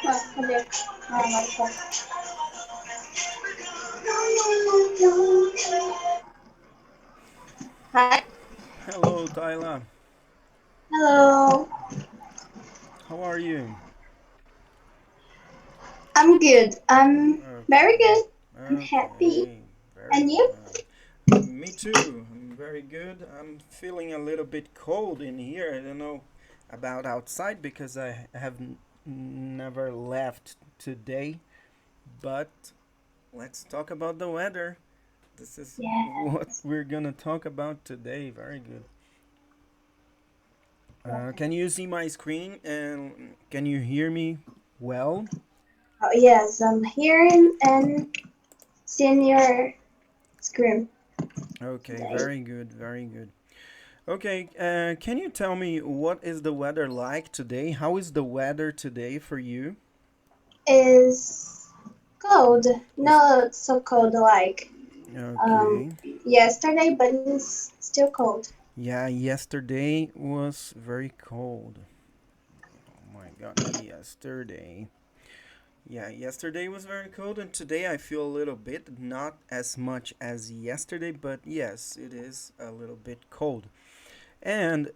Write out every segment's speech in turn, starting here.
cadê? Ah, agora tá. Hi. Hello, Tyler. Hello. How are you? I'm good. I'm very Okay. good. I'm happy. Okay. Very And you? good. Me too. I'm very good. I'm feeling a little bit cold in here. I don't know about outside because I have never left today. But let's talk about the weather. This is Yeah. what we're gonna talk about today. Very good. Can you see my screen and can you hear me well? Oh, yes, I'm hearing and seeing your screen Okay, today. very good, very good. Okay, can you tell me what is the weather like today? How is the weather today for you? Is cold. Is Not so cold like um, okay. yesterday, but it's still cold. Yeah, yesterday was very cold. Oh my god, yesterday. Yeah, yesterday was very cold, and today I feel a little bit, not as much as yesterday, but yes, it is a little bit cold. And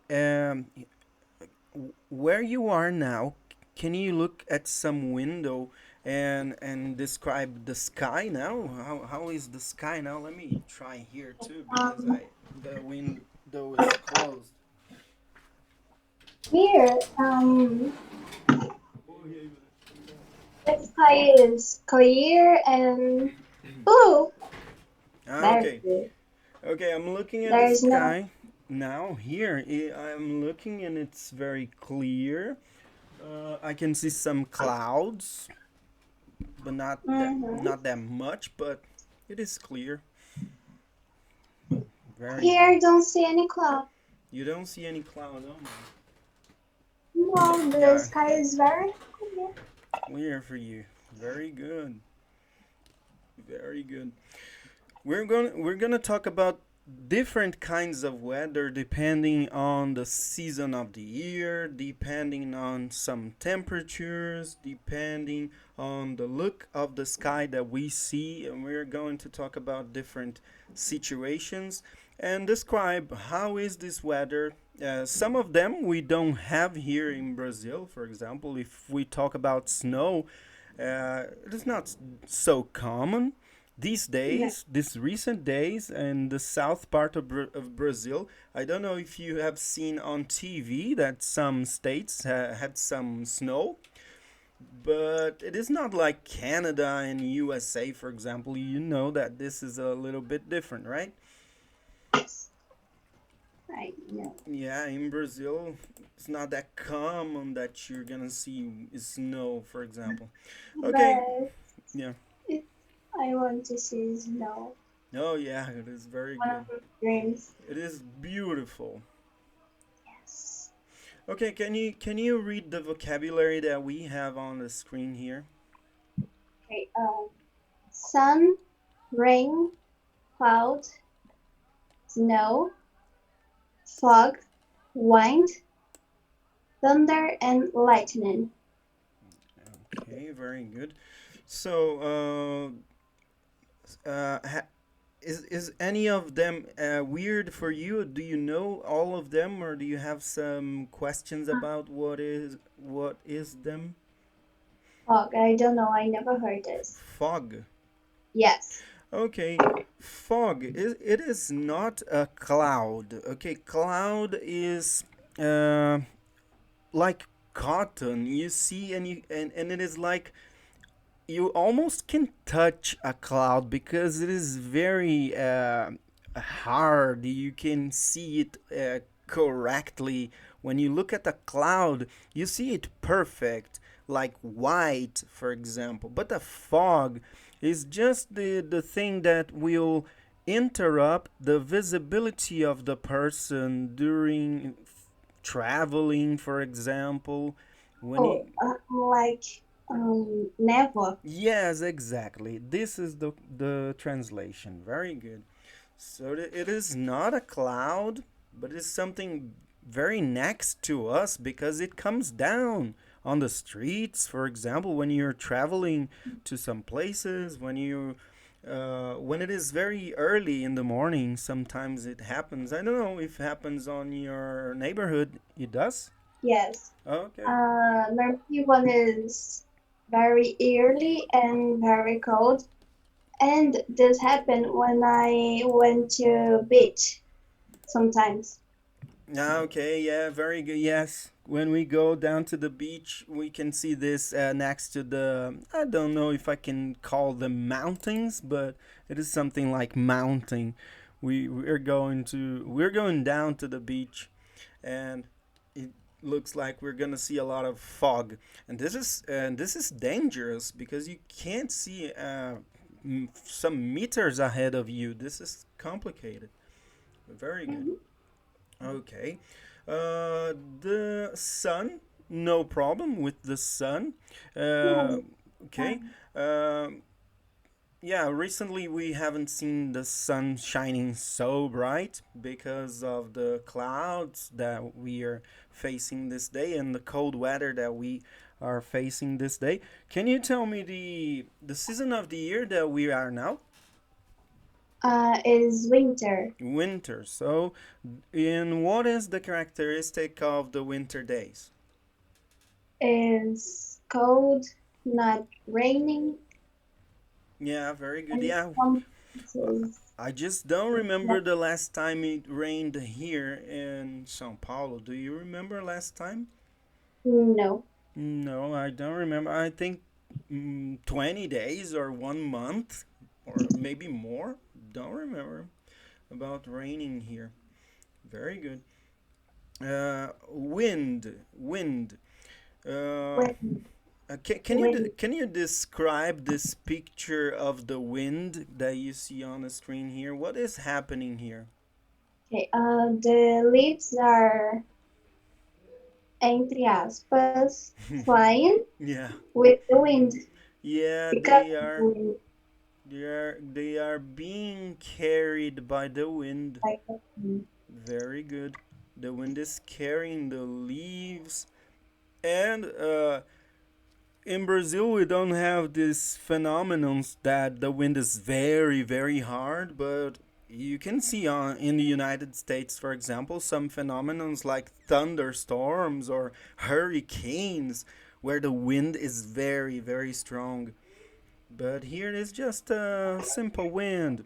where you are now, can you look at some window and describe the sky now? How is the sky now? Let me try here too because Um, I the window is closed. Here, the sky is clear and blue. Ah, Very okay. good. Okay, I'm looking at the There is no. sky now. Here, I'm looking and it's very clear. I can see some clouds, but Mhm. not that much. But it is clear. Very Here, I good. don't see any cloud. You don't see any cloud, oh my. No, the Yeah, sky is very clear. clear for you. Very good. Very good. We're gonna talk about different kinds of weather depending on the season of the year, depending on some temperatures, depending on the look of the sky that we see, and we're going to talk about different situations and describe how is this weather. Some of them we don't have here in Brazil. For example, if we talk about snow, it is not so common these Yeah. days, these recent days, in the south part of Brazil. I don't know if you have seen on TV that some states had some snow, but it is not like Canada and USA, for example. You know that this is a little bit different, right? I know. Yeah, in Brazil, it's not that common that you're gonna see snow, for example. Okay, But yeah. it, I want to see snow. Oh, yeah, it is very One of good. my dreams. It is beautiful. Yes. Okay, can you read the vocabulary that we have on the screen here? Okay. Sun, rain, cloud, snow, fog, wind, thunder, and lightning. Okay, very good. So, is any of them weird for you? Do you know all of them, or do you have some questions about what is them? Fog. I don't know. I never heard this. Fog. Yes. Okay, fog. It is not a cloud. Okay, cloud is uh, like cotton. You see, and it is like you almost can touch a cloud because it is very hard. You can see it correctly. When you look at a cloud, you see it perfect, like white, for example. But a fog is just the thing that will interrupt the visibility of the person during traveling, for example. When Oh, he like never. Yes, exactly. This is the translation. Very good. So it is not a cloud, but it's something very next to us because it comes down on the streets, for example, when you're traveling to some places, when it is very early in the morning, sometimes it happens. I don't know if it happens on your neighborhood. It does? Yes. Okay. Normally one is very early and very cold. And this happened when I went to beach sometimes. Ah, okay, yeah, very good. Yes, when we go down to the beach, we can see this next to the. I don't know if I can call them mountains, but it is something like mountain. We're going down to the beach, and it looks like we're gonna see a lot of fog, and this is dangerous because you can't see some meters ahead of you. This is complicated. Very good. Mhm. Okay. The sun, no problem with the sun. Uh, Yes. okay. Um yeah, recently we haven't seen the sun shining so bright because of the clouds that we are facing this day and the cold weather that we are facing this day. Can you tell me the season of the year that we are now? Is winter. Winter. So, in what is the characteristic of the winter days? Is cold, not raining, Yeah, very good. and Yeah, some places I just don't it's not. remember the last time it rained here in São Paulo. Do you remember last time? No. No, I don't remember. I think 20 days or 1 month or maybe more. Don't remember about raining here. Very good. Wind. Uh, Wind. can Wind. can you describe this picture of the wind that you see on the screen here? What is happening here? Okay. The leaves are, entre aspas, flying Yeah, with the wind yeah, because of the wind. they are being carried by the wind. Like the wind. Very good. The wind is carrying the leaves, and in Brazil we don't have this phenomenon that the wind is very very hard, but you can see on in the United States, for example, some phenomenons like thunderstorms or hurricanes where the wind is very very strong. But here it is just a simple wind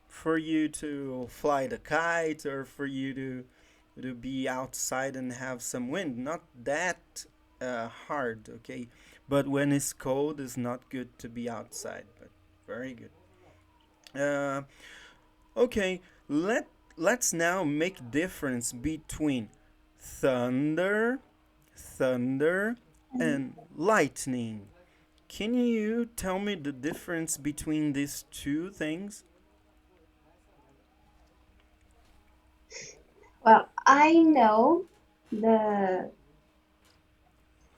for you to fly the kite or for you to be outside and have some wind. Not that hard, okay? But when it's cold, it's not good to be outside. But very good. Uh, okay, let's now make difference between thunder, thunder, And, and lightning. Can you tell me the difference between these two things? well, I know the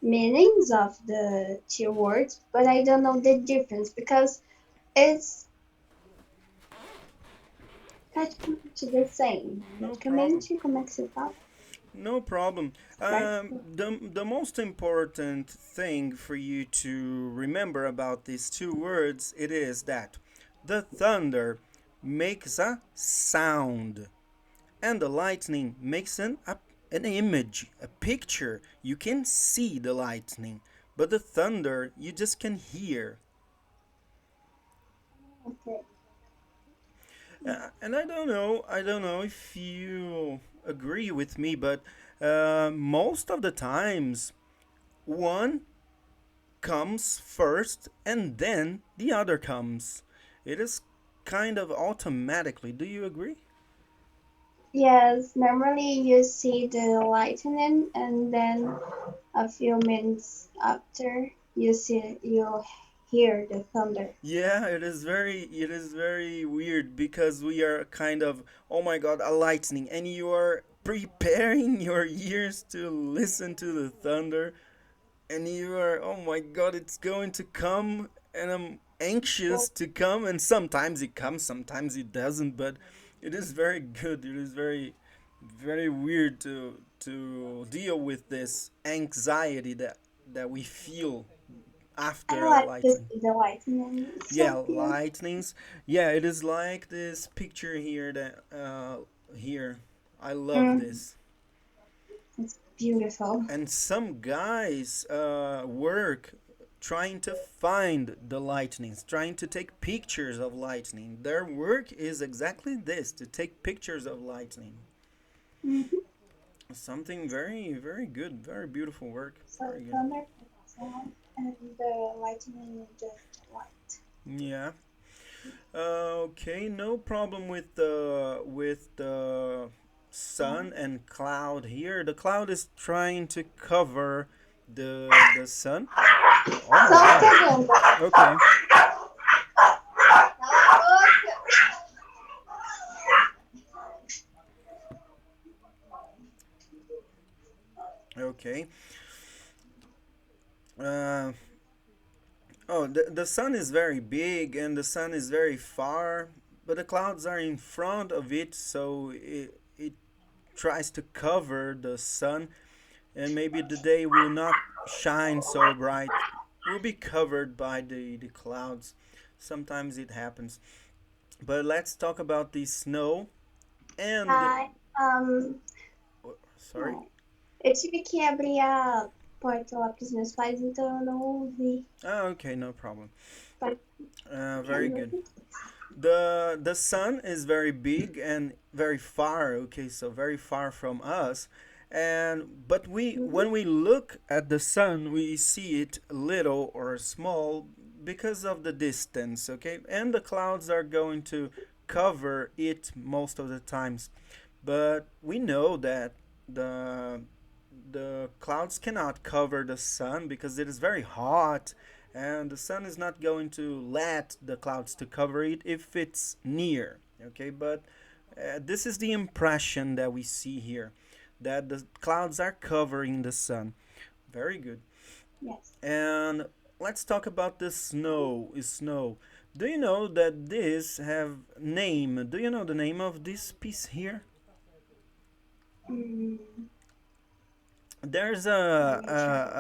meanings of the two words, but I don't know the difference because it's praticamente the same. No problem. Praticamente, como é que se fala? No problem. Right? The most important thing for you to remember about these two words it is that the thunder makes a sound and the lightning makes an image, a picture. You can see the lightning, but the thunder you just can hear. Okay. And I don't know if you agree with me, but most of the times one comes first and then the other comes. It is kind of automatically. Do you agree? Yes, normally you see the lightning and then a few minutes after you hear the thunder. Yeah, it is very weird because we are kind of oh my god, a lightning and you are preparing your ears to listen to the thunder and you are oh my god, it's going to come and I'm anxious to come and sometimes it comes, sometimes it doesn't, but it is very good. It is very weird to deal with this anxiety that we feel I after like this lightning. the lightning. It's Yeah, so beautiful. lightnings. Yeah, it is like this picture here that here. I love Mm, this. it's beautiful. And some guys work trying to find the lightnings, trying to take pictures of lightning. Their work is exactly this, to take pictures of lightning. Mm-hmm. Something very, very good, very beautiful work. So Very good. thunder sound and the lightning just light. Yeah. Okay, no problem with the sun and cloud here. The cloud is trying to cover the sun. Oh my Só um god. segundo. Okay. Okay. Uh, oh, the sun is very big and the sun is very far, but the clouds are in front of it, so it tries to cover the sun, and maybe the day will not shine so bright. Will be covered by the clouds. Sometimes it happens. But let's talk about the snow and. Ai, um, Sorry? eu tive que abrir a porta lá para os meus pais, então eu não ouvi. Ah, okay, no problem. Pode Very good. The sun is very big and very far. Okay, so very far from us, and but we Uhum. when we look at the sun, we see it little or small because of the distance. Okay, and the clouds are going to cover it most of the times, but we know that the the clouds cannot cover the sun because it is very hot, and the sun is not going to let the clouds to cover it if it's near. Okay, but this is the impression that we see here, that the clouds are covering the sun. Very good. Yes. And let's talk about the snow. Do you know that this have name? Do you know the name of this piece here? Hum, There's let me check.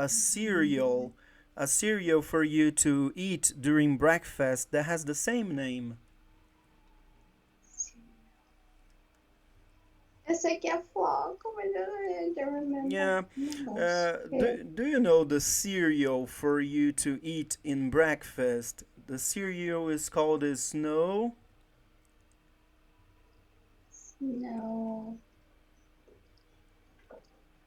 a cereal for you to eat during breakfast that has the same name. Eu sei que é floco, mas eu don't remember. Yeah. Negócio. É. Do you know the cereal for you to eat in breakfast? The cereal is called a snow. No,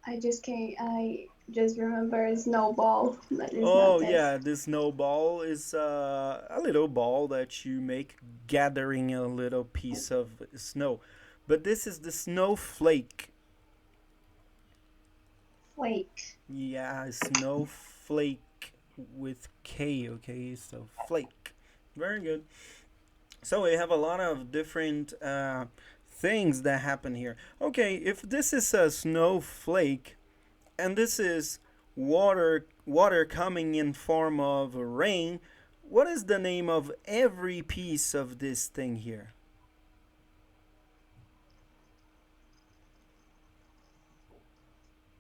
I just can't. I just remember snowball, but it's not Oh this. yeah, this snowball is a little ball that you make gathering a little piece of snow. But this is the snowflake. Flake. Yeah, snowflake with K, okay? So flake. Very good. So we have a lot of different things that happen here. Okay, if this is a snowflake and this is water coming in form of rain, what is the name of every piece of this thing here?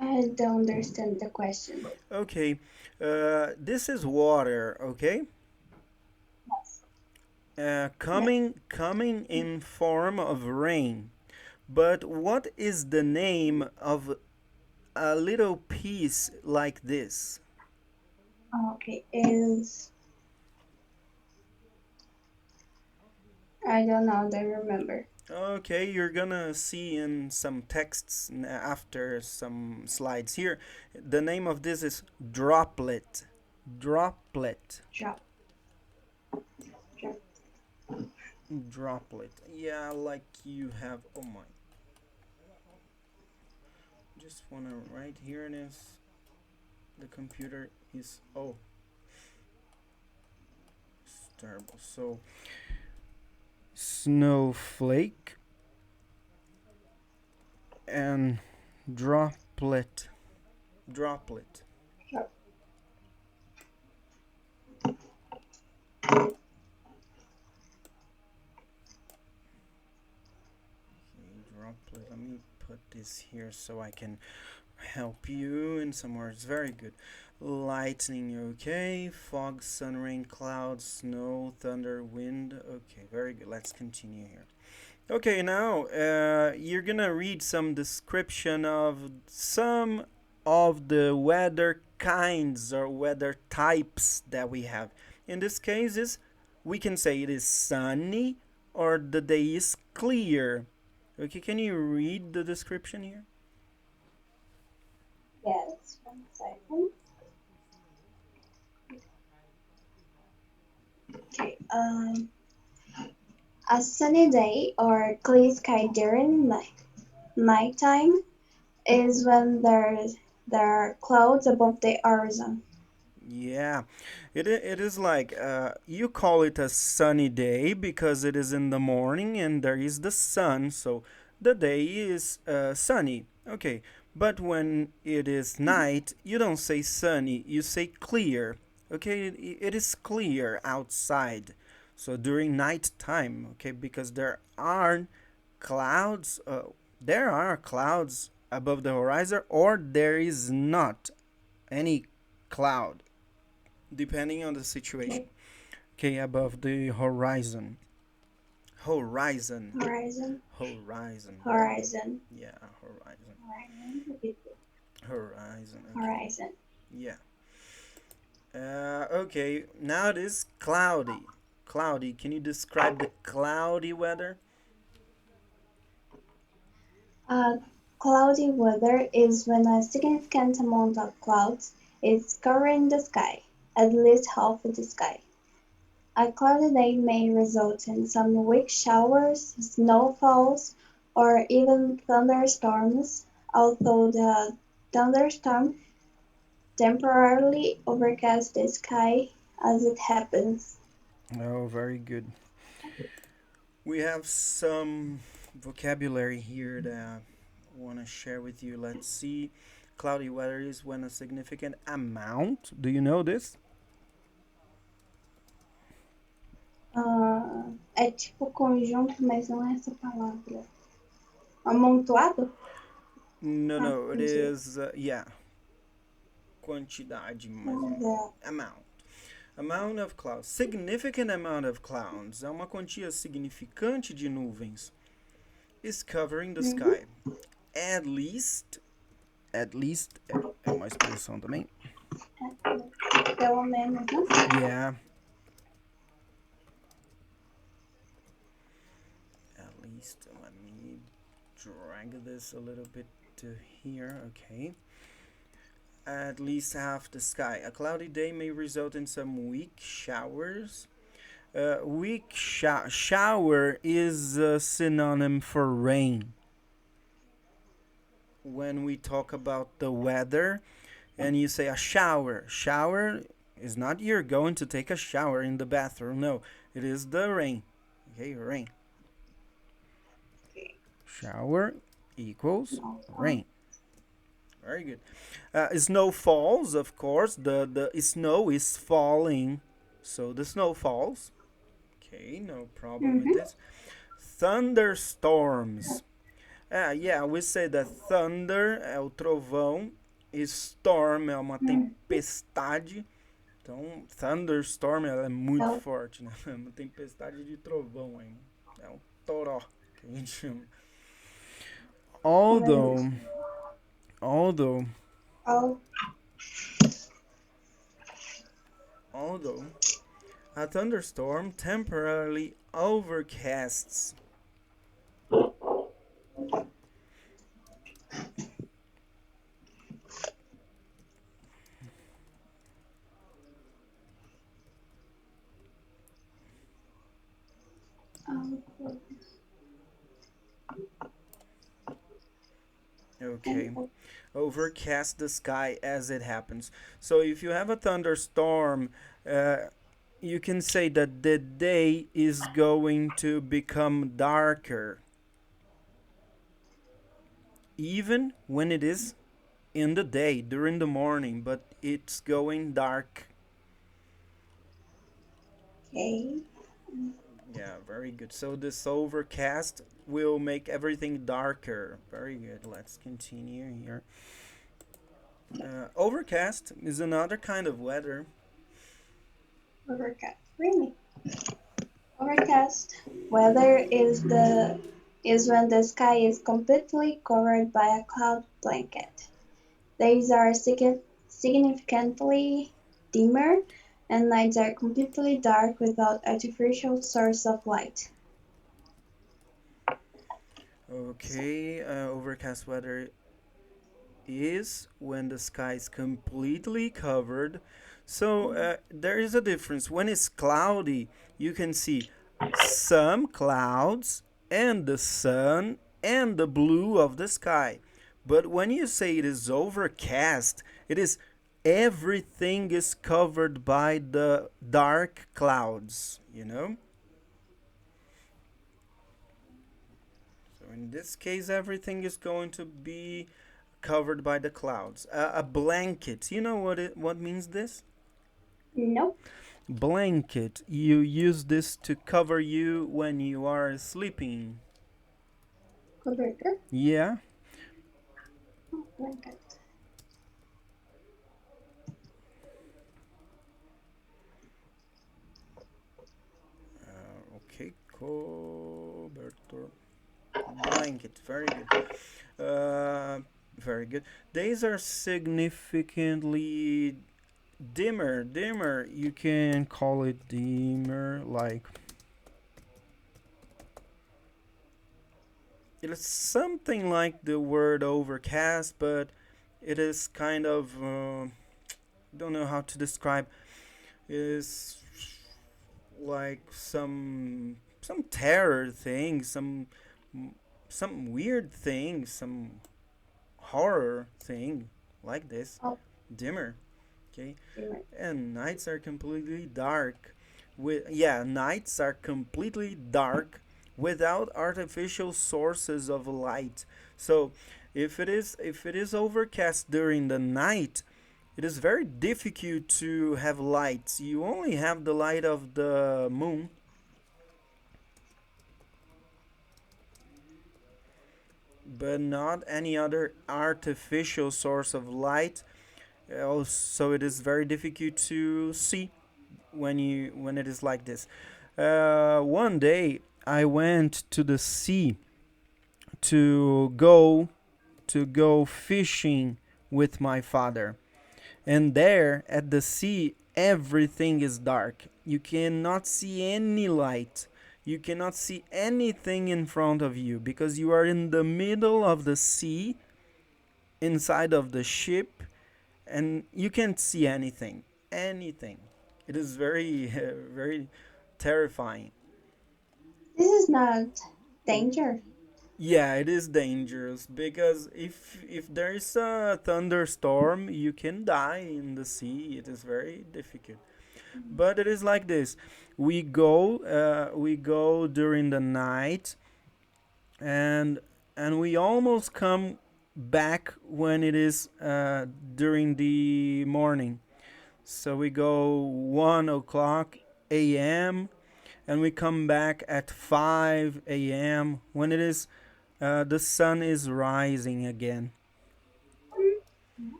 I don't understand the question. Okay, this is water, okay? Yes. Yes. Coming in form of rain. But what is the name of a little piece like this? Okay. Is I don't know. Don't remember. Okay, you're gonna see in some texts after some slides here. The name of this is droplet. Droplet. Drop. Drop. Droplet. Yeah, like you have. Oh my. Just wanna write here it is. The computer is. Oh, it's terrible. So, snowflake and droplet. Droplet. Drop. Okay, droplet. Let me put this here so I can help you in some words. Very good. Lightning, okay. Fog, sun, rain, clouds, snow, thunder, wind. Okay, very good. Let's continue here. Okay, now you're gonna read some description of some of the weather kinds or weather types that we have. In this case, is we can say it is sunny or the day is clear. Okay, can you read the description here? Yes, 1 second. Okay. A sunny day or clear sky during nighttime is when there are clouds above the horizon. Yeah, it is like you call it a sunny day because it is in the morning and there is the sun, so the day is sunny. Okay, but when it is night, you don't say sunny, you say clear. Okay, it is clear outside. So during night time, okay, because clouds, there are clouds above the horizon, or there is not any cloud depending on the situation. Okay. Okay, above the horizon. Horizon. Horizon, Horizon. Very good. horizon, Yeah, horizon. horizon, Horizon. Okay. horizon. Yeah. Okay, now it is cloudy. Cloudy. Can you describe the cloudy weather? Uh, Cloudy weather is when a significant amount of clouds is covering the sky, at least half of the sky. A cloudy day may result in some weak showers, snowfalls, or even thunderstorms, although the thunderstorm temporarily overcasts the sky as it happens. Oh, very good. We have some vocabulary here that I want to share with you. Let's see. Cloudy weather is when a significant amount. Do you know this? É tipo conjunto, mas não é essa palavra. Amontoado? No, Ah, no. It não sei. is yeah. Quantidade, mais ou Vamos menos. ver. Amount. Amount of clouds. Significant amount of clouds. É uma quantia significante de nuvens. Is covering the Uhum. sky. At least. At least é uma expressão também. Pelo menos, né? Yeah. At least. Let me drag this a little bit to here. Okay. At least half the sky. A cloudy day may result in some weak showers. Shower is a synonym for rain. When we talk about the weather and you say a shower is not you're going to take a shower in the bathroom. No, it is the rain. Okay, rain. Shower equals Nossa. rain. Very good. Snow falls, of course. The snow is falling, so the snow falls. Okay, no problem with Uhum. this. Thunderstorms. Yeah, we say that thunder é o trovão, storm é uma Hum. tempestade. Então, thunderstorm ela é muito Então, forte, né? É uma tempestade de trovão aí. É um toró que a gente chama. mas, Although, although, oh, although a thunderstorm temporarily overcasts. oh, Okay. oh, Overcast the sky as it happens. So if you have a thunderstorm, uh, you can say that the day is going to become darker, even when it is in the day, during the morning, but it's going dark. ok. Yeah, very good. So this overcast will make everything darker. Very good. Let's continue here. Overcast is another kind of weather. Overcast. Really? Overcast weather is when the sky is completely covered by a cloud blanket. Days are significantly dimmer, and nights are completely dark without artificial source of light. Okay, overcast weather is when the sky is completely covered. So there is a difference. When it's cloudy, you can see some clouds and the sun and the blue of the sky. But when you say it is overcast, it is everything is covered by the dark clouds, you know? So in this case, everything is going to be covered by the clouds. A blanket. You know what means this? Nope. Blanket. You use this to cover you when you are sleeping. Coverter. Yeah. Blanket. Okay. Cobertor. Blanket. Very good. Uh, very good. These are significantly dimmer. Dimmer. You can call it dimmer. Like it is something like the word overcast, but it is kind of don't know how to describe. Is like some terror thing, some weird thing, some horror thing like this. Oh, Dimmer, okay, dimmer. and nights are completely dark. Nights are completely dark without artificial sources of light. So, if it is overcast during the night, it is very difficult to have lights. You only have the light of the moon, but not any other artificial source of light. Also, it is very difficult to see when it is like this. One day, I went to the sea to go fishing with my father. And there at the sea, everything is dark. You cannot see any light. You cannot see anything in front of you because you are in the middle of the sea, inside of the ship, and you can't see anything. Anything. It is very, very terrifying. This is not danger. Yeah, it is dangerous because if there is a thunderstorm, you can die in the sea. It is very difficult. But it is like this: we go during the night, and we almost come back when it is during the morning. So we go 1 o'clock a.m. and we come back at 5 a.m. when it is the sun is rising again.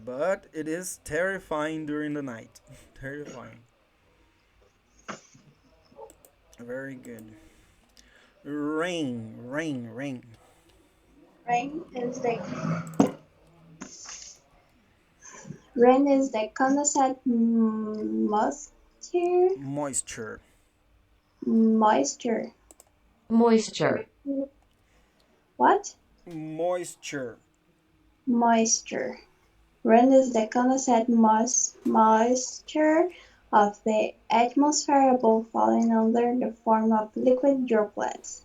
But it is terrifying during the night. Terrifying. Very good. Rain, rain, rain. Rain is the rain is the condensate Moisture. moisture. Moisture. What? Moisture. Moisture. Rain is the condensate moisture of the atmosphere above falling under the form of liquid droplets.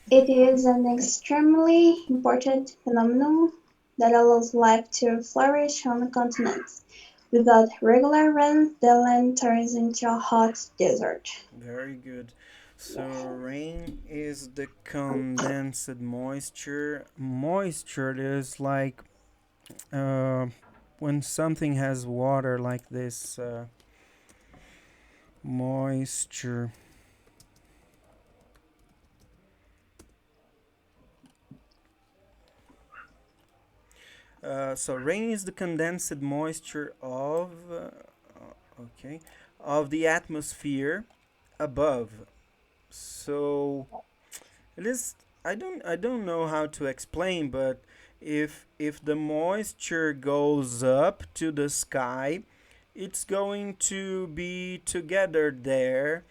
It is an extremely important phenomenon that allows life to flourish on continents. Without regular rain, the land turns into a hot desert. Very good. So rain is the condensed moisture. Moisture is like uh, when something has water like this. Moisture. So rain is the condensed moisture okay, of the atmosphere above. So it is. I don't know how to explain, but if the moisture goes up to the sky, it's going to be together there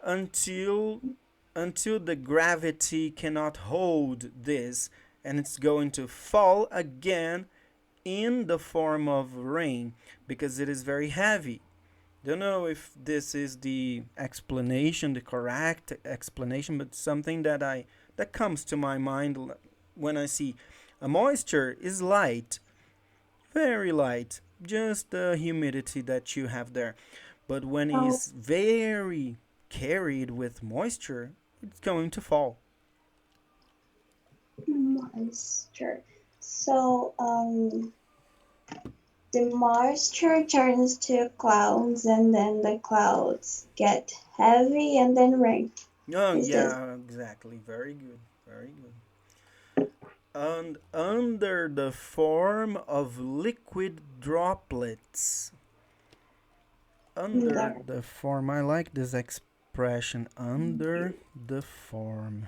until the gravity cannot hold this, and it's going to fall again in the form of rain because it is very heavy. Don't know if this is the explanation, the correct explanation, but something that comes to my mind when I see a moisture is light, very light, just the humidity that you have there. But when Oh, it's very carried with moisture, it's going to fall. moisture. So, the moisture turns to clouds, and then the clouds get heavy, and then rain. Oh Is this yeah, exactly. Very good. Very good. And under the form of liquid droplets. Under there? the form. I like this expression. Under the form.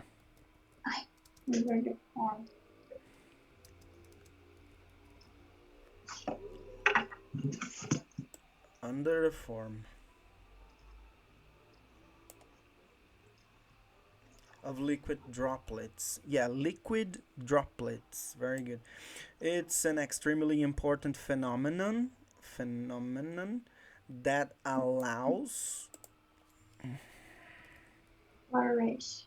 I under the form. Under the form of liquid droplets. Yeah, liquid droplets. Very good. It's an extremely important phenomenon that allows. Flourish.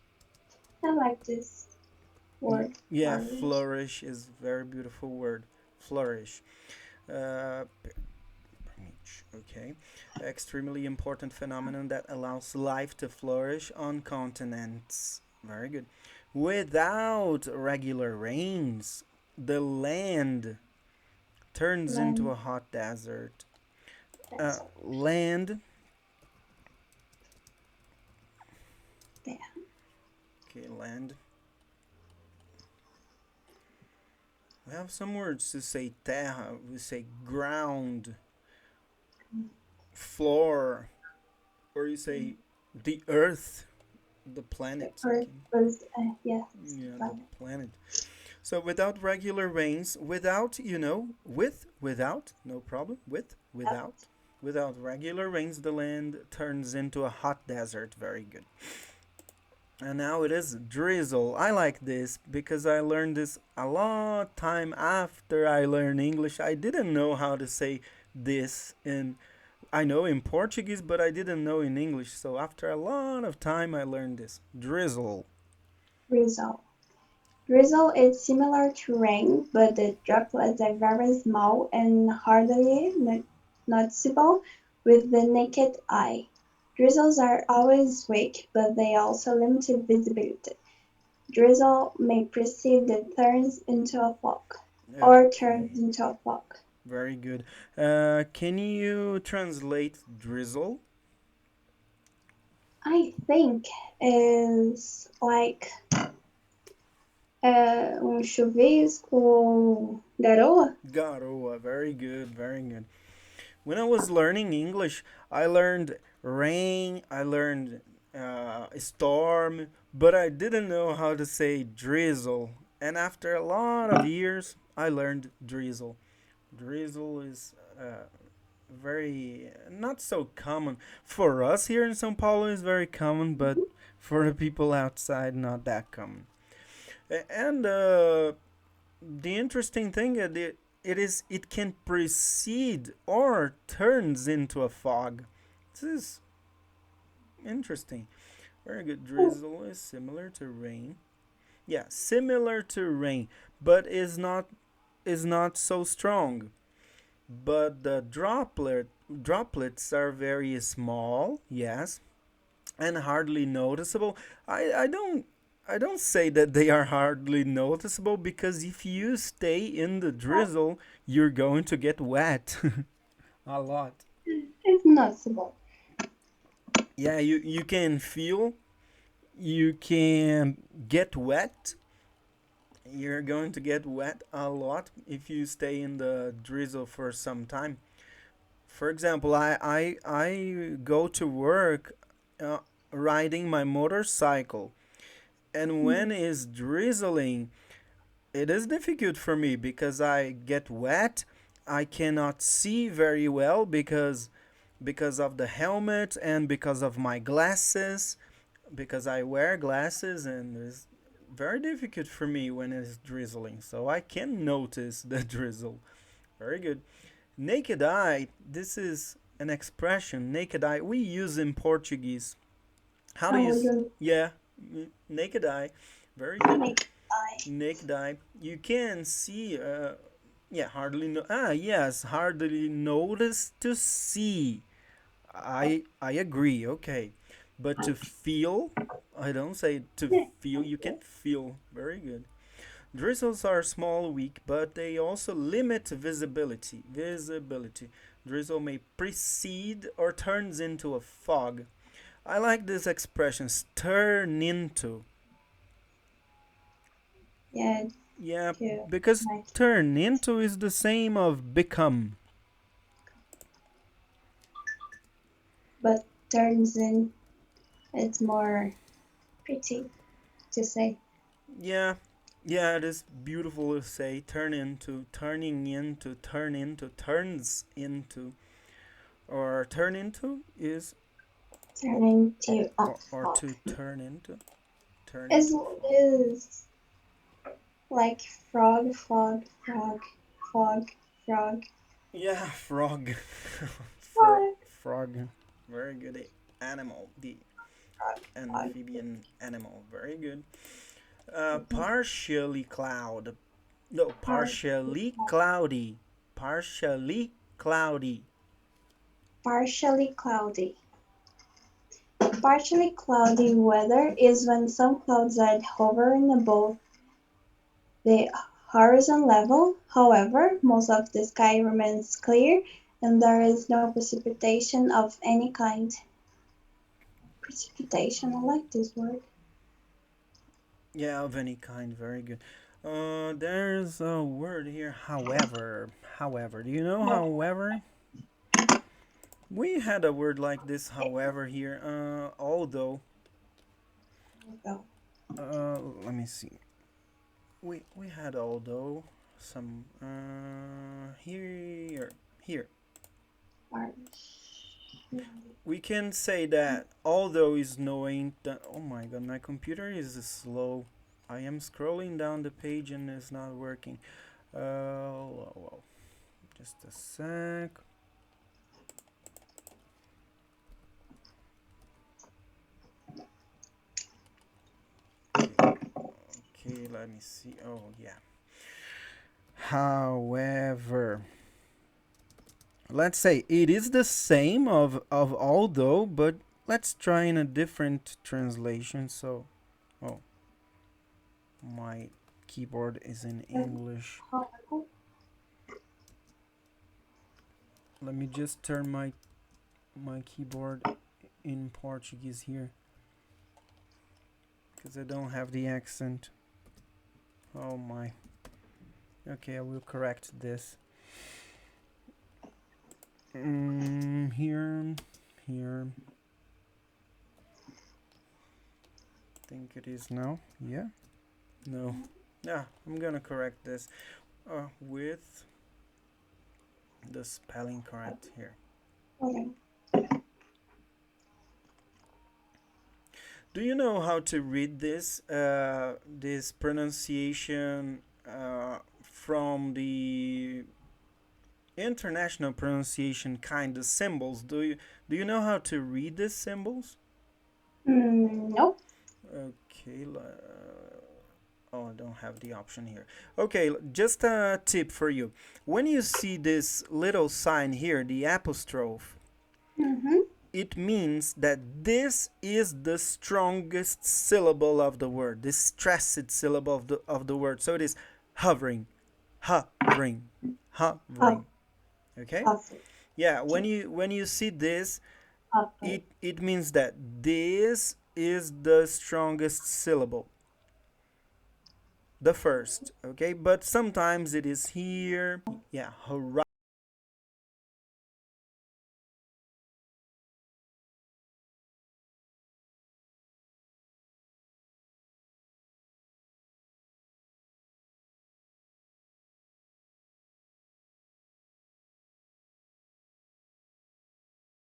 I like this word. Yeah, Flourish. flourish is a very beautiful word. Flourish. Uh, okay. Extremely important phenomenon that allows life to flourish on continents. Very good. Without regular rains, the land turns into Land a hot desert. desert. Land. There. Okay, land. We have some words to say terra, we say ground, floor, or you say the earth, the The planet. earth Okay. was, yes, the Yeah, the planet. planet. So without regular rains, without, without, no problem, without regular rains, the land turns into a hot desert. Very good. And now it is drizzle. I like this because I learned this a lot time after I learned English. I didn't know how to say this in I know in Portuguese, but I didn't know in English. So after a lot of time I learned this. Drizzle. Drizzle. Drizzle is similar to rain, but the droplets are very small and hardly noticeable with the naked eye. Drizzles are always weak, but they also limit visibility. Drizzle may precede that turns into a fog, or turns Okay. into a fog. Very good. Can you translate drizzle? I think is like chuvisco, garoa. Garoa. Very good. Very good. When I was learning English, I learned rain, I learned storm, but I didn't know how to say drizzle. And after a lot of years, I learned drizzle. Drizzle is very not so common for us here in São Paulo. Is very common, but for the people outside, not that common. And the interesting thing it can precede or turns into a fog. This is interesting. Very good. Drizzle is similar to rain. Yeah, similar to rain, but is not so strong. But the droplets are very small, yes, and hardly noticeable. I don't say that they are hardly noticeable because if you stay in the drizzle, you're going to get wet a lot. It's noticeable. Yeah, you can feel, you can get wet, You're going to get wet a lot if you stay in the drizzle for some time. For example, I go to work uh, riding my motorcycle, and when it's drizzling, it is difficult for me because I get wet. I cannot see very well because of the helmet and because of my glasses, because I wear glasses, and it's very difficult for me when it's drizzling. So I can notice the drizzle. Very good. Naked eye. This is an expression. Naked eye. We use in Portuguese. How do you? Oh, you Yeah, naked eye. Very good. make eye. Naked eye. You can see. Yeah, hardly no. Ah, yes, hardly notice to see. I agree. Okay, but to feel, I don't say to feel. You can feel. Very good. Drizzles are small, weak, but they also limit visibility. Visibility. Drizzle may precede or turns into a fog. I like this expression, turn into. Yeah, Yeah, too. because Like, turn into is the same of become. but turns in, it's more pretty to say. Yeah, yeah, it is beautiful to say turn into, turning into, turn into, turns into, or turn into is Turning to a or fog. to turn into, turn Is into. is like frog, fog, frog, fog, frog. Yeah, frog, Frog, frog. Very good animal, the frog, frog. amphibian animal. Very good. Partially cloud. No, Par- partially cloudy. Partially cloudy. partially cloudy. Partially cloudy weather is when some clouds are hovering above the horizon level. However, most of the sky remains clear and there is no precipitation of any kind. Precipitation, I like this word. Yeah, of any kind. Very good. There's a word here. However, however. Do you know Oh, however? We had a word like this. However, here. Although. go. Let me see. We had although some. Here. We can say that although is knowing that. Oh my god, my computer is slow. I am scrolling down the page and it's not working. Well, just a sec. Okay, let me see. Oh yeah. However, let's say it is the same of although, but let's try in a different translation. So, oh, my keyboard is in English. Let me just turn my keyboard in Portuguese here because I don't have the accent. Oh my. Okay, I will correct this. Here. Think it is now. Yeah. No. Yeah, I'm gonna correct this with the spelling correct here. Okay. Do you know how to read this pronunciation from the international pronunciation kind of symbols? Do you know how to read these symbols? Nope. Okay. Oh, I don't have the option here. Okay, just a tip for you. When you see this little sign here, the apostrophe, Mm-hmm. it means that this is the strongest syllable of the word, this stressed syllable of the word. So it is hovering, hovering, Up, hovering. Okay? up, Yeah, when you see this, up. it means that this is the strongest syllable. the first, okay? But sometimes it is here. Yeah,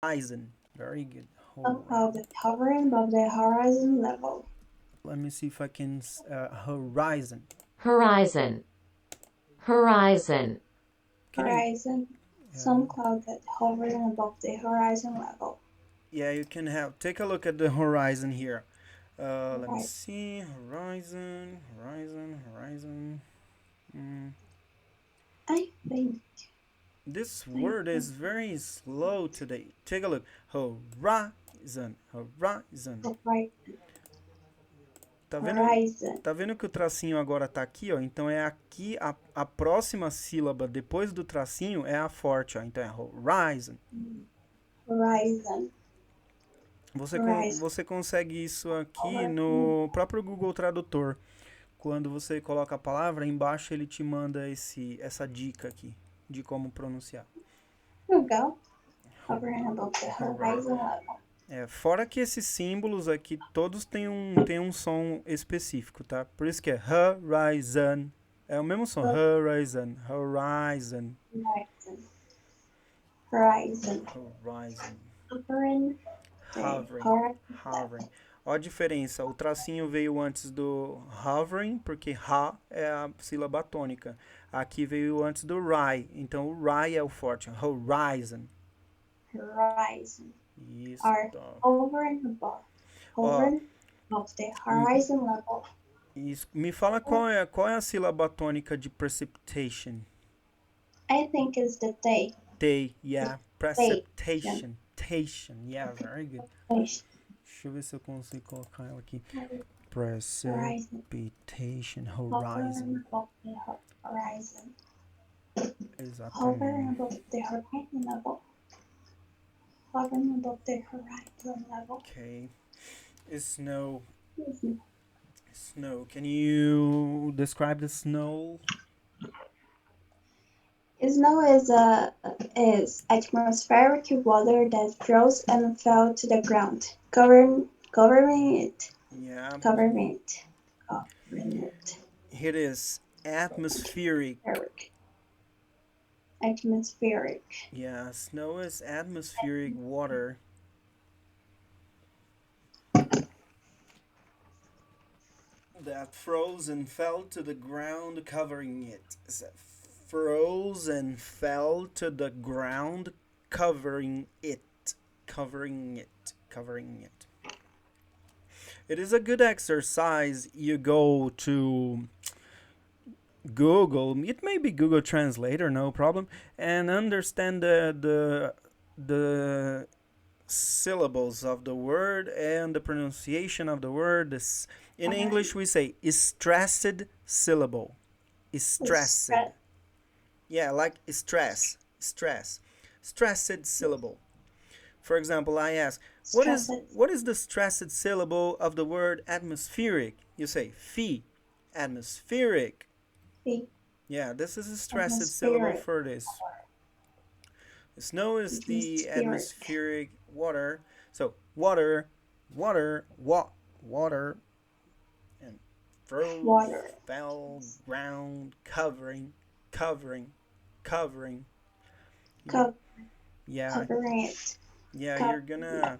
horizon. Very good. Some cloud that hovering above the horizon level. Let me see if I can. Horizon. Horizon. Horizon. Can you? Horizon. Yeah, Some cloud that hovering above the horizon level. yeah, you can have. Take a look at the horizon here. Let me Right. see. Horizon, horizon, horizon. Mm. I think. This I word think. is very slow today. Take a look. Horizon, horizon. Right. Tá vendo? Horizon. Tá vendo que o tracinho agora tá aqui, ó? Então é aqui a próxima sílaba depois do tracinho é a forte, ó. Então é horizon. Horizon. Horizon. Você consegue isso aqui Horizon. no próprio Google Tradutor. Quando você coloca a palavra, embaixo ele te manda essa dica aqui de como pronunciar. Here we go. Hovering above the Horizon. horizon level. Fora que esses símbolos aqui, todos têm um som específico, tá? Por isso que é horizon. É o mesmo som. Horizon, horizon, Horizon. Horizon. horizon. Hovering. Hovering, Horizon hovering. level. Ó a diferença. O tracinho veio antes do hovering, porque ha é a sílaba tônica. Aqui veio antes do rai. Então o rai é o forte. Horizon. Horizon. Isso. Are hovering above. Ó, Hovering above the horizon level. isso. Me fala qual é a sílaba tônica de precipitation. I think it's the day. Yeah. Precipitation. Yeah, very good. Deixa eu ver se eu consigo colocar ela aqui. Horizon. Precipitation, Hovering horizon. above the horizon. Hovering Exatamente. above the horizon level. Hovering above the horizon level. Okay. Snow. Snow. Can you describe the snow? Snow is atmospheric water that froze and fell to the ground, covering it. Yeah. Covering it. Covering it. It is atmospheric. Atmospheric. Yeah, snow is atmospheric water that froze and fell to the ground, covering it. Froze and fell to the ground, covering it. Covering it. Covering it. It is a good exercise. You go to Google, it may be Google Translator, no problem, and understand the syllables of the word and the pronunciation of the word. In English, we say stressed syllable. Stressed. Yeah, like stress. Stressed syllable. For example, I ask, what is the stressed syllable of the word atmospheric? You say phi. Atmospheric. Yeah, this is a stressed syllable for this. Snow is the atmospheric water. So water, water, and froze, fell, ground, covering. Yeah, yeah, you're gonna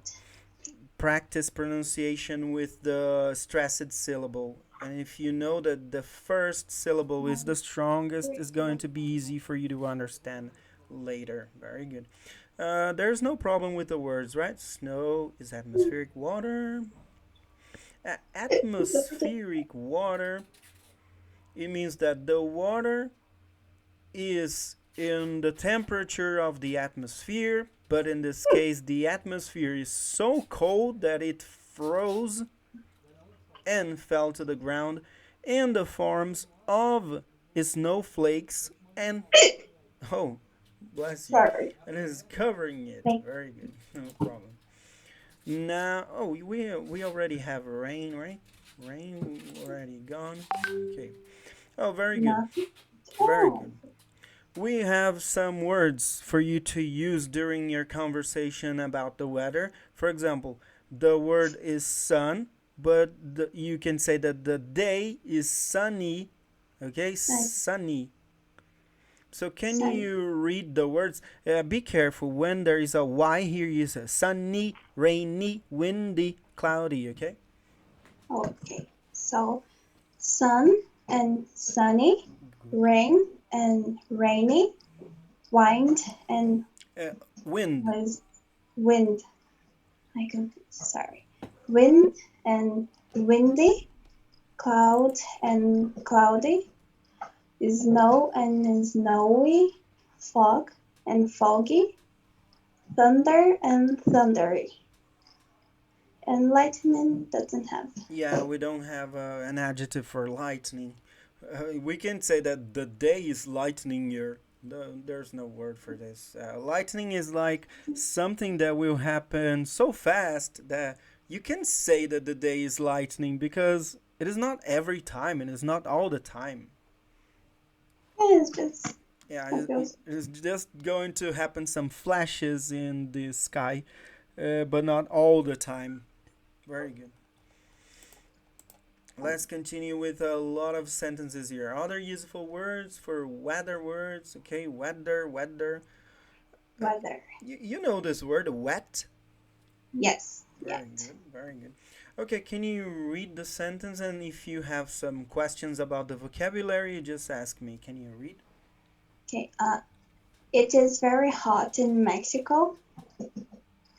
practice pronunciation with the stressed syllable. And if you know that the first syllable is the strongest, it's going to be easy for you to understand later. Very good. There's no problem with the words, right? Snow is atmospheric water. Atmospheric water, it means that the water is in the temperature of the atmosphere, but in this case, the atmosphere is so cold that it froze and fell to the ground in the forms of snowflakes and oh, bless you, and is covering it. Very good, no problem. Now, we already have rain, right? Rain already gone. Okay. Oh, very good. Nothing. Very Oh, good. We have some words for you to use during your conversation about the weather. For example, the word is sun, but you can say that the day is sunny. Okay, nice. sunny. So can Sun. you read the words? Be careful when there is a Y here. You say sunny, rainy, windy, cloudy. Okay. Okay. So sun and sunny, rain and rainy, wind and Uh, wind. was wind. I can sorry. Wind and windy, cloud and cloudy, snow and snowy, fog and foggy, thunder and thundery. And lightning doesn't have. Yeah, we don't have an adjective for lightning. We can say that the day is lightning year. There's no word for this. Lightning is like something that will happen so fast that you can say that the day is lightning because it is not every time and it's not all the time. Yeah, it's just Yeah, I feel it's just going to happen some flashes in the sky, but not all the time. Very good. Let's continue with a lot of sentences here. Other useful words for weather words. Okay, weather, weather. Uh, weather. you know this word, wet? Yes, Very yet. good, very good. Okay, can you read the sentence? And if you have some questions about the vocabulary, you just ask me. Can you read? Okay. It is very hot in Mexico.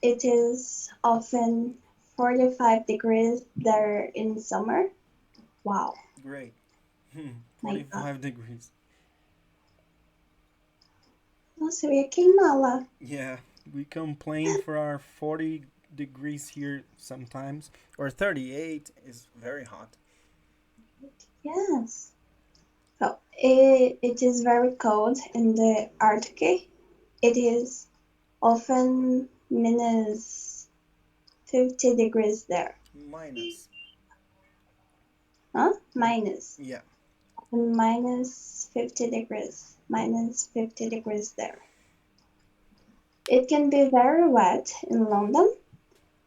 It is often 45 degrees there in summer. Wow, Great. my God. 45 degrees. Nossa, eu ia queimá-la. Yeah, we complain for our 40 degrees here sometimes, or 38 is very hot. Yes. So it is very cold in the Arctic. It is often minus 50 degrees there. Minus. Huh? Minus. Yeah. Minus 50 degrees. Minus 50 degrees there. It can be very wet in London.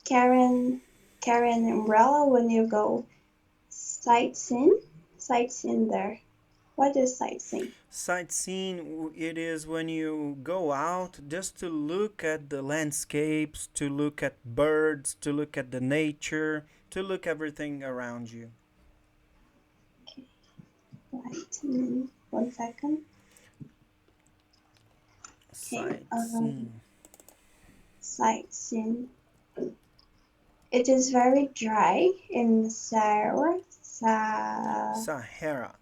Carry carry an umbrella when you go sightseeing. Sightseeing there. What is sightseeing? Sightseeing, it is when you go out just to look at the landscapes, to look at birds, to look at the nature, to look everything around you. Okay, right. 1 second. Okay. Sightseeing. Sightseeing. It is very dry in Sahara. Sahara.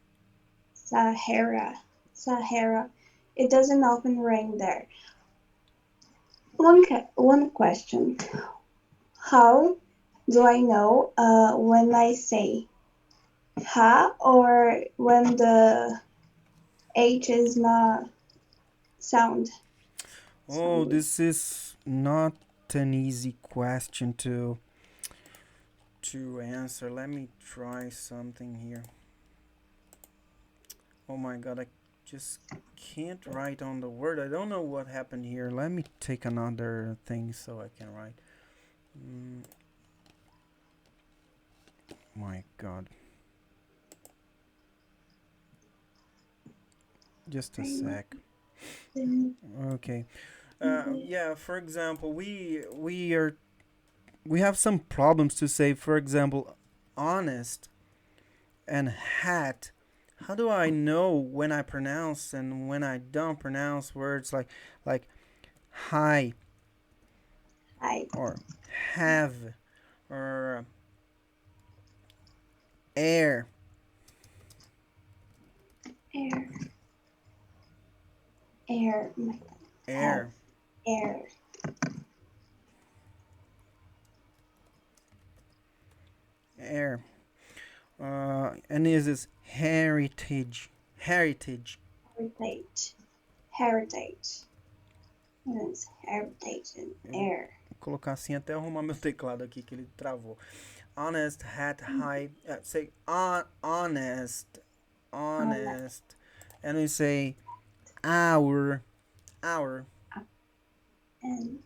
Sahara. It doesn't often rain there. One question. How do I know when I say ha or when the H is not sound Oh, sounded? this is not an easy question to answer. Let me try something here. Oh my god, I just can't write on the word. I don't know what happened here. Let me take another thing so I can write. Mm, my god. Just a sec. Okay. Yeah, for example, we have some problems to say. For example, honest and hat. How do I know when I pronounce and when I don't pronounce words like high I or have or air, air air have air, air air? And is this heritage? Heritage. heritage heritage. What is heritage and air? colocar assim até arrumar meu teclado aqui que ele travou. Honest, hat, high. Say honest, Honest honest. And we say our, our. and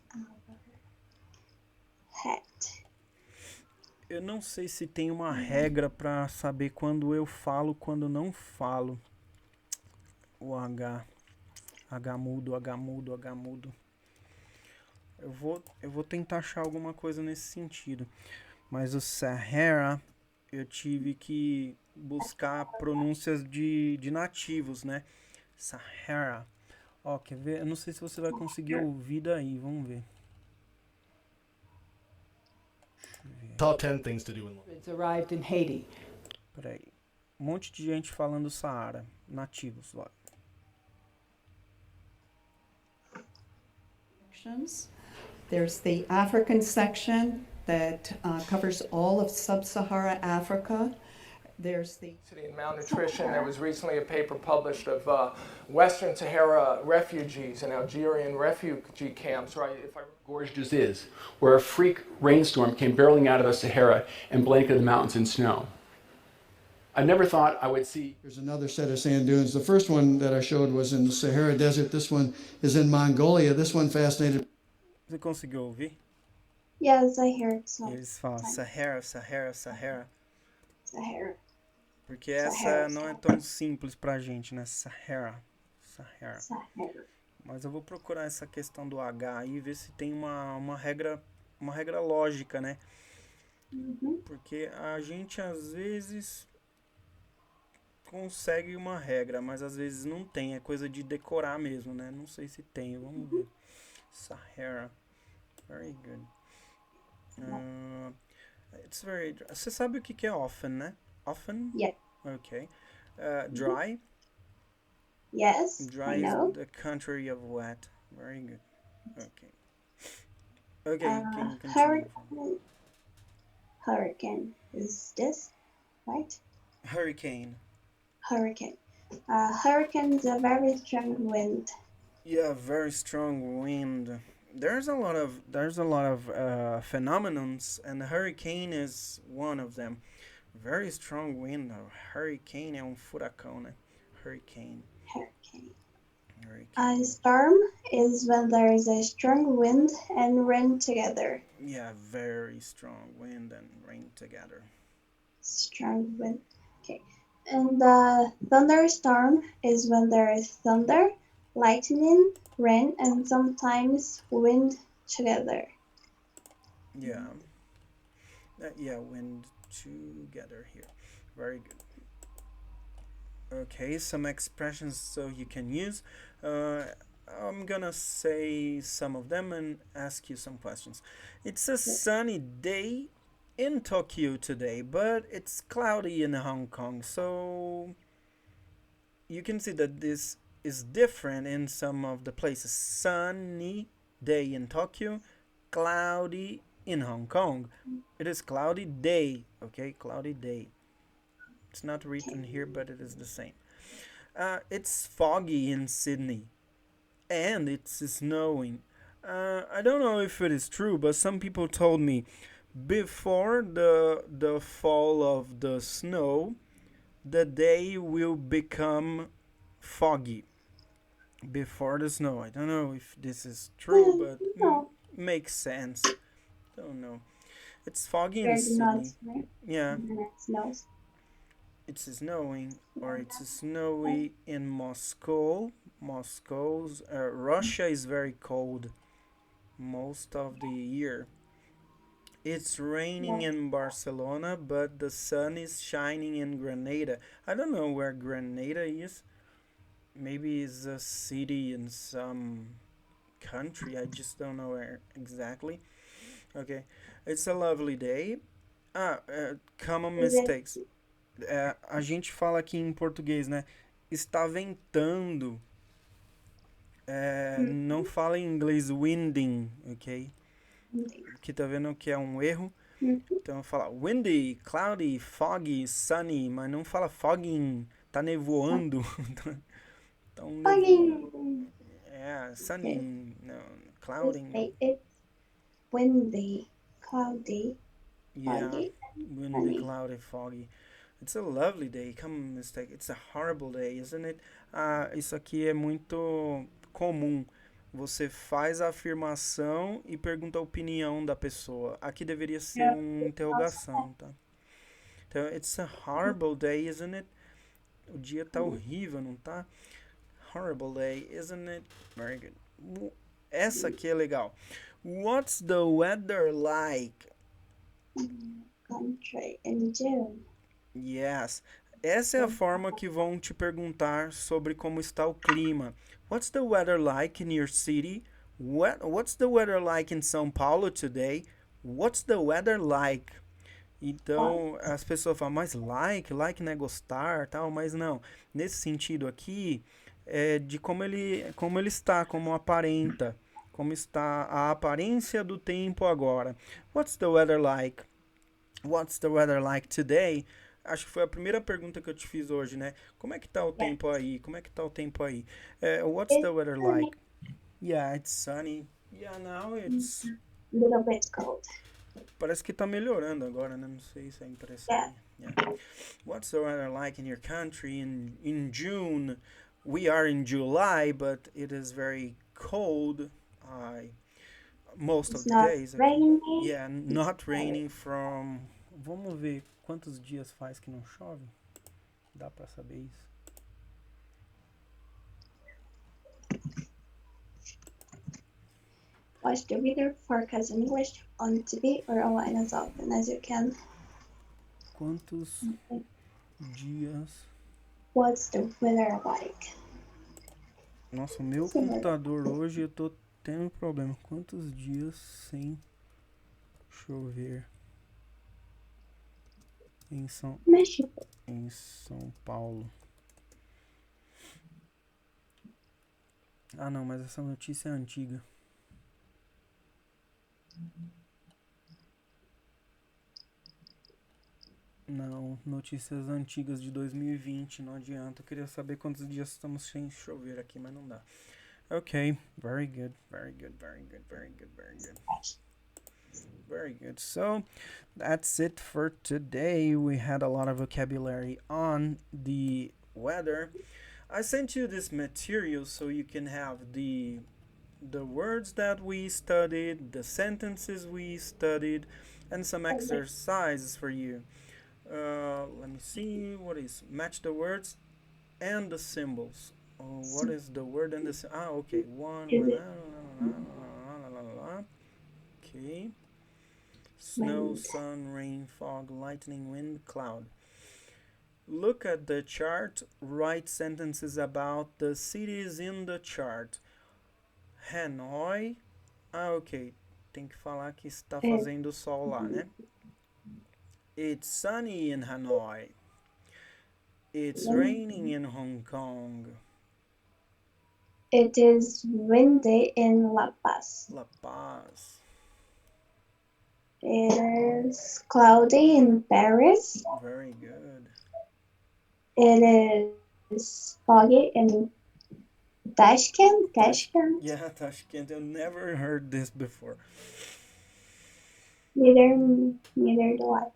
hat. Eu não sei se tem uma regra pra saber quando eu falo, quando não falo. O H. H mudo, H mudo, H mudo. Eu vou tentar achar alguma coisa nesse sentido. Mas o Sahara, eu tive que buscar pronúncias de nativos, né? Sahara. Ó, quer ver? Eu não sei se você vai conseguir ouvir daí. Vamos ver. Top 10 things to do in It's arrived in Haiti. Peraí. Um monte de gente falando Saara. Nativos lá. There's the African section that covers all of sub-Saharan Africa. There's the And malnutrition. There was recently a paper published of Western Sahara refugees and Algerian refugee camps, right? If I Gorge just is, where a freak rainstorm came barreling out of the Sahara and blanketed the mountains in snow. I never thought I would see. There's another set of sand dunes. The first one that I showed was in the Sahara Desert. This one is in Mongolia. This one fascinated. Você conseguiu ouvir? Yes, I heard some. Eles falam Sahara, Sahara, Sahara. Sahara. Porque essa Sahara, não é tão simples pra gente, né? Sahara. Sahara. Sahara. Mas eu vou procurar essa questão do H aí e ver se tem uma regra lógica, né? Porque a gente às vezes consegue uma regra, mas às vezes não tem. É coisa de decorar mesmo, né? Não sei se tem. Vamos ver. Sahara. Very good. It's very... Você sabe o que é often, né? Often? Yeah. Okay. Dry? Yes, Dry I know. is the contrary of wet. Very good. Okay. Okay, can you continue? Hurricane is this, right? Hurricane. Hurricane. Hurricane is a very strong wind. Yeah, very strong wind. There's a lot of phenomenons, and hurricane is one of them. Very strong wind. Hurricane é furacão, né? Hurricane. Hurricane. Hurricane. A storm is when there is a strong wind and rain together. Yeah, very strong wind and rain together. Strong wind. Okay. And the thunderstorm is when there is thunder, lightning, rain, and sometimes wind together. Yeah. Wind together here. Very good. Okay, some expressions so you can use. I'm gonna say some of them and ask you some questions. It's a sunny day in Tokyo today, but it's cloudy in Hong Kong. So you can see that this is different in some of the places. Sunny day in Tokyo, cloudy in Hong Kong. It is cloudy day, okay? Cloudy day. It's not written here, but it is the same. It's foggy in Sydney, and it's snowing. I don't know if it is true, but some people told me before the fall of the snow, the day will become foggy. Before the snow. I don't know if this is true, but makes sense. Don't know. It's foggy in Sydney. Yeah. It snows. It's snowing, or it's snowy in Moscow. Russia is very cold most of the year. It's raining in Barcelona, but the sun is shining in Grenada. I don't know where Grenada is. Maybe it's a city in some country. I just don't know where exactly. Okay, it's a lovely day. Common mistakes. A gente fala aqui em português, né? Está ventando. Não fala em inglês winding, ok? Aqui tá vendo que é um erro. Então fala windy, cloudy, foggy, sunny, mas não fala fogging, tá nevoando. Então, Fogging. sunny, no, clouding. windy, cloudy, Yeah, foggy, windy, sunny. cloudy, foggy. It's a lovely day. Come mistake. It's a horrible day, isn't it? Ah, isso aqui é muito comum. Você faz a afirmação e pergunta a opinião da pessoa. Aqui deveria ser Yeah, uma interrogação, tá? Então, it's a horrible day, isn't it? O dia tá horrível, não tá? Horrible day, isn't it? Very good. Essa aqui é legal. What's the weather like? country in June. Yes. Essa é a forma que vão te perguntar sobre como está o clima. What's the weather like in your city? What's the weather like in São Paulo today? What's the weather like? Então, as pessoas falam, mas like não é gostar, tal, mas não. Nesse sentido aqui, é de como ele está, como aparenta, como está a aparência do tempo agora. What's the weather like? What's the weather like today? Acho que foi a primeira pergunta que eu te fiz hoje, né? Como é que tá o tempo aí? Como é que tá o tempo aí? What's the It's weather sunny, like? Yeah, it's sunny. Yeah, now it's... little bit cold. Parece que tá melhorando agora, né? Não sei se é impressão Yeah. minha. Yeah. What's the weather like in your country in June? We are in July, but it is very cold. Most of It's the not days aqui. rainy. Yeah, not raining from... Vamos ver quantos dias faz que não chove? Dá pra saber isso? Watch the weather forecast in English on TV or online as often as you can. Quantos dias... What's the weather like? Nossa, o meu Sim, computador hoje eu tô tendo problema. Quantos dias sem chover México. em São Paulo? Ah, não, mas essa notícia é antiga. Não, notícias antigas de 2020, não adianta. Eu queria saber quantos dias estamos sem chover aqui, mas não dá. Okay, very good, very good, very good, very good, very good. Very good. So that's it for today. We had a lot of vocabulary on the weather. I sent you this material so you can have the words that we studied, the sentences we studied, and some exercises for you. Let me see. What is match the words and the symbols? What is the word and the okay. One. Okay. Snow, sun, rain, fog, lightning, wind, cloud. Look at the chart. Write sentences about the cities in the chart. Hanoi. Ok. Tem que falar que está fazendo sol lá, né? It's sunny in Hanoi. It's raining in Hong Kong. It is windy in La Paz. La Paz. It is cloudy in Paris. Very good. It is foggy in Tashkent. Yeah, Tashkent. I've never heard this before. Neither do I.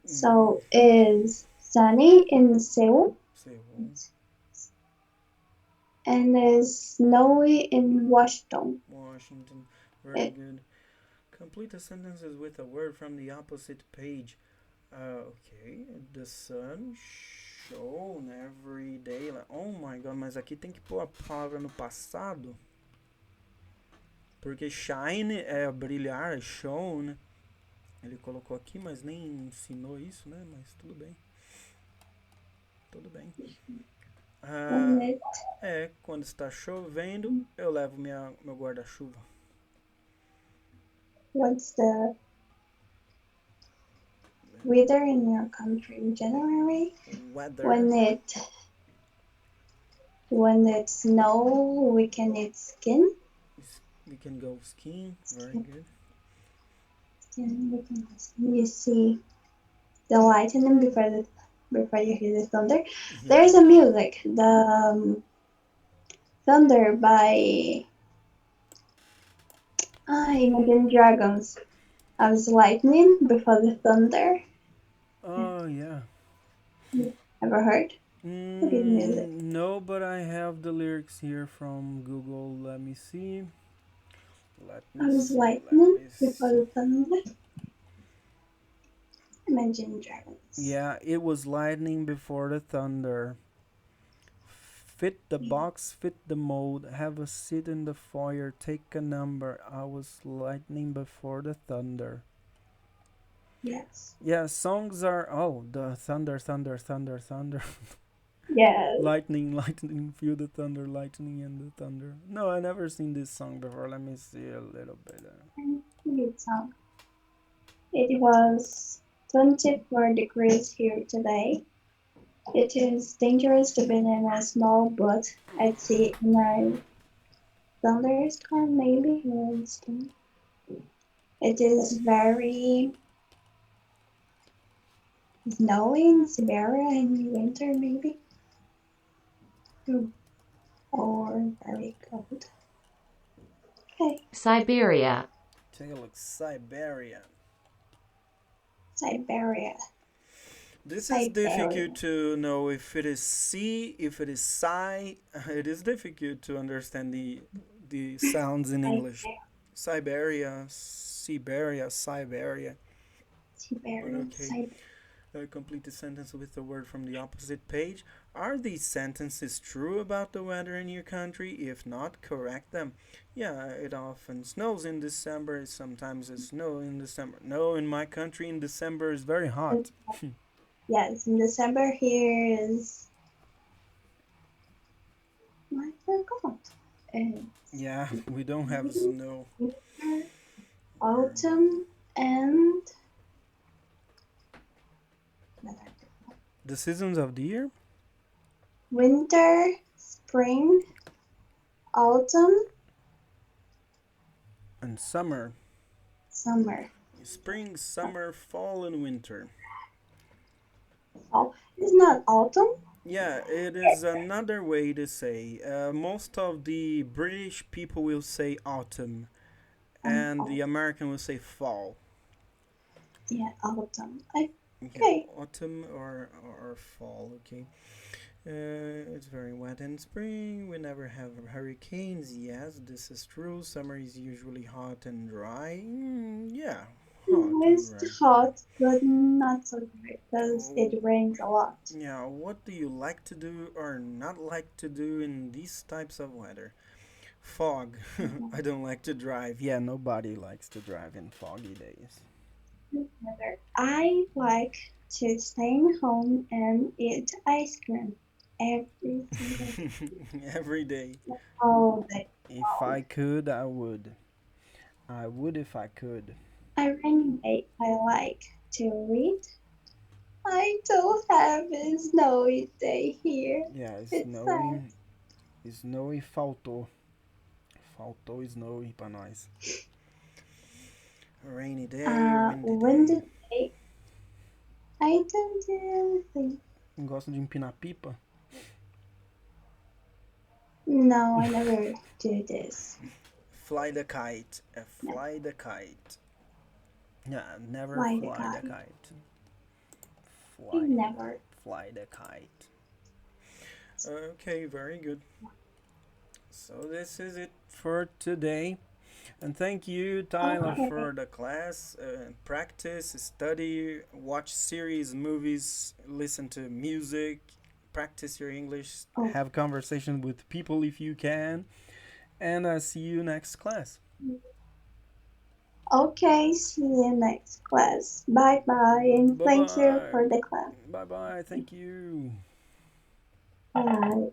So is sunny in Seoul. Seoul. And is snowy in Washington. Washington. Very good. Complete the sentences with a word from the opposite page. Okay. The sun shone every day. Oh my god, mas aqui tem que pôr a palavra no passado. Porque shine é brilhar, é show, né? Ele colocou aqui, mas nem ensinou isso, né? Mas tudo bem. Tudo bem. Quando está chovendo, eu levo meu guarda-chuva. What's the weather in your country in January? Weather. When it snow, we can eat skin. We can go skiing. Very good. You see the lightning before you hear the thunder. Yeah. There is a music, the thunder by Imagine Dragons. of the lightning before the thunder. Oh, yeah. Ever heard? Good music. No, but I have the lyrics here from Google. Let me see. Let me Of the see. Let lightning me before see. the thunder. Imagine Dragons. Yeah, it was lightning before the thunder. Fit the box, fit the mold, have a seat in the foyer, take a number. I was lightning before the thunder. Yes. Yeah, songs are the thunder, thunder, thunder, thunder. Yes. Lightning, lightning, feel the thunder, lightning and the thunder. No, I never seen this song before. Let me see a little bit. Good song. It was 24 degrees here today. It is dangerous to be in a small boat at sea in a thunderstorm, maybe. It is very snowy in Siberia in winter, maybe, or very cold. Okay, Siberia, Take a look. Siberia. Siberia, This is difficult Siberia, to know if it is C, if it is Psy. It is difficult to understand the sounds in English. Siberia, Siberia, Siberia, Siberia. But Siberia, okay, complete the sentence with the word from the opposite page. Are these sentences true about the weather in your country? If not, correct them. Yeah, it often snows in December. Sometimes it snows in December. No, in my country in December is very hot. Yes, in December here is I forgot. It's Yeah, we don't have snow. winter, Or autumn, and the seasons of the year? winter, spring, autumn, And summer. summer. Spring, summer, fall, and winter. Oh, it's not autumn. Yeah, it is another way to say. Most of the British people will say autumn, and Oh, the American will say fall. yeah, autumn. Yeah, Okay. autumn or fall. Okay. It's very wet in spring. We never have hurricanes. Yes, this is true. Summer is usually hot and dry. Yeah, hot and It's dry. hot, but not so great because Oh, it rains a lot. yeah, what do you like to do or not like to do in these types of weather? Fog. I don't like to drive. Yeah, nobody likes to drive in foggy days. I like to stay home and eat ice cream every single Every day. all day. If I could, I would. I would if I could. I rainy day I like to read. I don't have a snowy day here. Yeah, It's sad. snowy faltou. Faltou snowy pra nós. Rainy day, windy day. Windy day I don't do anything. Gosto de empinar pipa? No, I never do this. Fly the kite. Fly the kite. Yeah, never Fly the fly the kite. kite. I Fly, never. fly the kite. Okay, very good. So this is it for today. And thank you, Tyler, Okay. for the class. Practice, study, watch series, movies, listen to music, practice your English, Oh. have conversation with people if you can. And I'll see you next class. Okay, see you next class. Bye bye, and Bye thank you bye. for the class. Bye bye. Thank you. Bye.